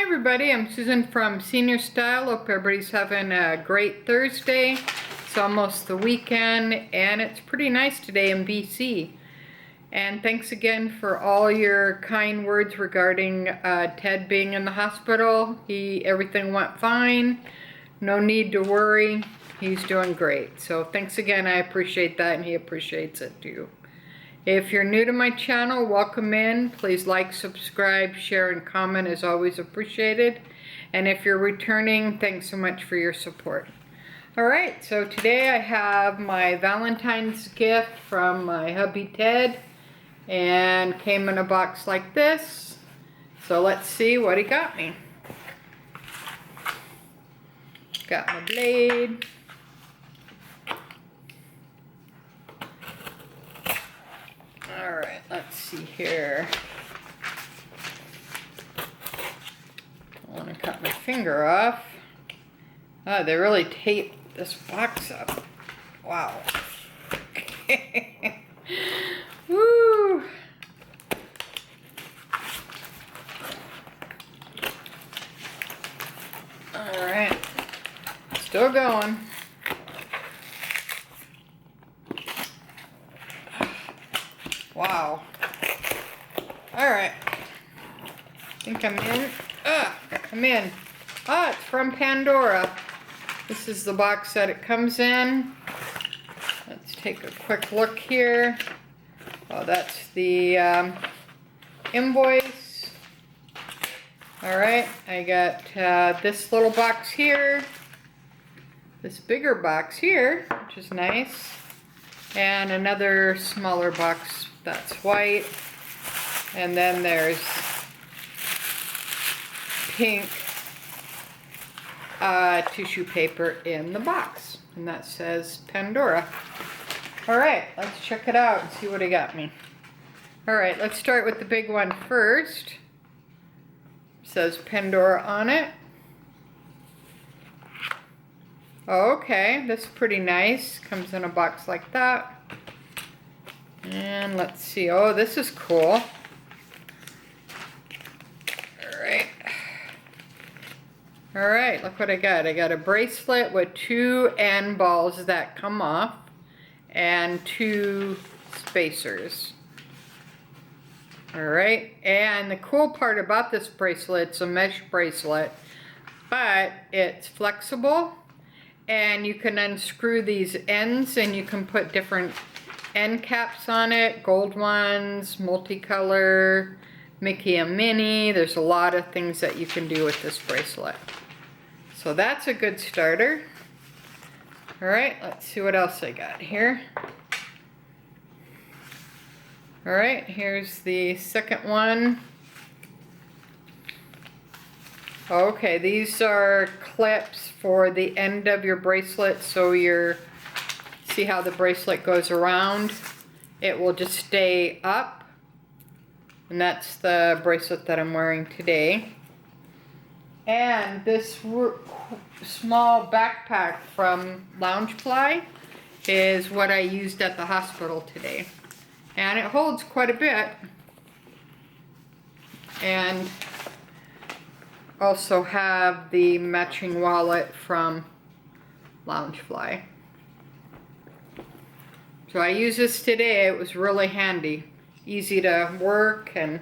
everybody, I'm Susan from Srstyle. Hope everybody's having a great Thursday. It's almost the weekend and it's pretty nice today in BC. And thanks again for all your kind words regarding Ted being in the hospital. Everything went fine. No need to worry. He's doing great. So thanks again, I appreciate that and he appreciates it too. If you're new to my channel, welcome in. Please like, subscribe, share, and comment is always appreciated. And if you're returning, thanks so much for your support. Alright, so today I have my Valentine's gift from my hubby Ted. And came in a box like this. So let's see what he got me. Got my blade. Alright, let's see here. I want to cut my finger off. Oh, they really taped this box up. Wow. Woo! Alright. Still going. Wow. Alright. I think I'm in. I'm in. It's from Pandora. This is the box that it comes in. Let's take a quick look here. Oh, that's the invoice. Alright, I got this little box here. This bigger box here, which is nice. And another smaller box that's white. And then there's pink tissue paper in the box. And that says Pandora. Alright, let's check it out and see what he got me. Alright, let's start with the big one first. It says Pandora on it. Okay, this is pretty nice. Comes in a box like that. And let's see. Oh, this is cool. Alright. Alright, look what I got. I got a bracelet with 2 end balls that come off and 2 spacers. Alright, and the cool part about this bracelet, it's a mesh bracelet, but it's flexible and you can unscrew these ends and you can put different end caps on it, gold ones, multicolor, Mickey and Minnie. There's a lot of things that you can do with this bracelet. So that's a good starter. Alright, let's see what else I got here. Alright, here's the second one. Okay, these are clips for the end of your bracelet, so see how the bracelet goes around? It will just stay up. And that's the bracelet that I'm wearing today. And this small backpack from Loungefly is what I used at the hospital today. And it holds quite a bit. And also have the matching wallet from Loungefly. So I used this today. It was really handy. Easy to work and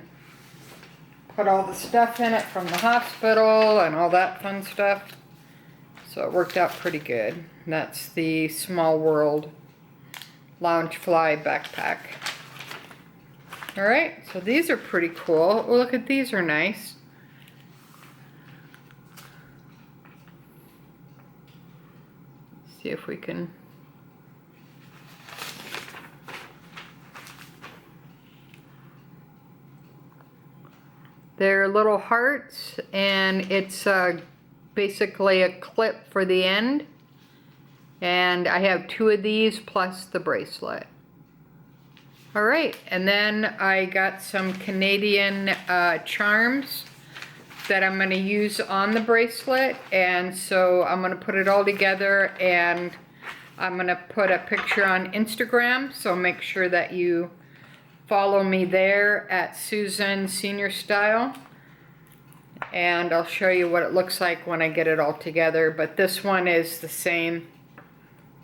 put all the stuff in it from the hospital and all that fun stuff. So it worked out pretty good. And that's the Small World Loungefly backpack. Alright, so these are pretty cool. Oh, look at these are nice. Let's see if we can... They're little hearts and it's basically a clip for the end. And I have 2 of these plus the bracelet. Alright, and then I got some Canadian charms that I'm going to use on the bracelet. And so I'm going to put it all together and I'm going to put a picture on Instagram. So make sure that you follow me there at Susan Srstyle. and I'll show you what it looks like when I get it all together. But this one is the same.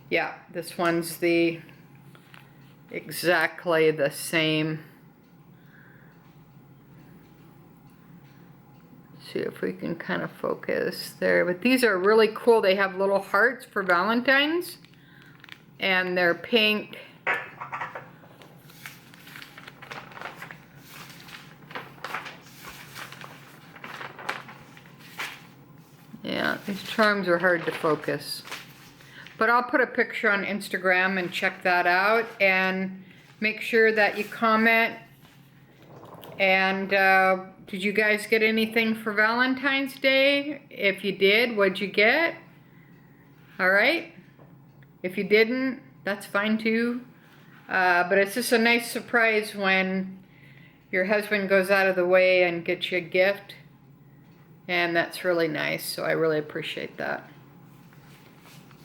Yeah, this one's exactly the same. See if we can kind of focus there. But these are really cool. They have little hearts for Valentine's, and they're pink. Yeah, these charms are hard to focus. But I'll put a picture on Instagram and check that out, and make sure that you comment. And did you guys get anything for Valentine's Day? If you did, what'd you get? Alright. If you didn't, that's fine too. But it's just a nice surprise when your husband goes out of the way and gets you a gift. And that's really nice, so I really appreciate that.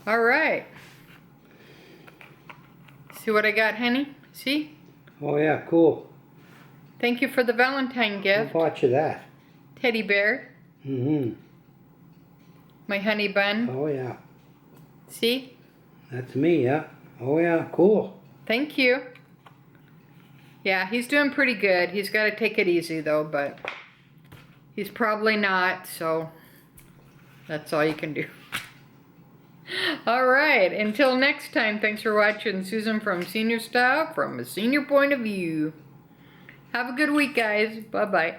Alright. See what I got, honey? See? Oh yeah, cool. Thank you for the Valentine gift. Who bought you that? Teddy bear. Mm-hmm. My honey bun. Oh yeah. See? That's me, yeah. Oh yeah, cool. Thank you. Yeah, he's doing pretty good. He's got to take it easy though, but he's probably not, so that's all you can do. Alright, until next time, thanks for watching Susan from Srstyle from a senior point of view. Have a good week, guys. Bye-bye.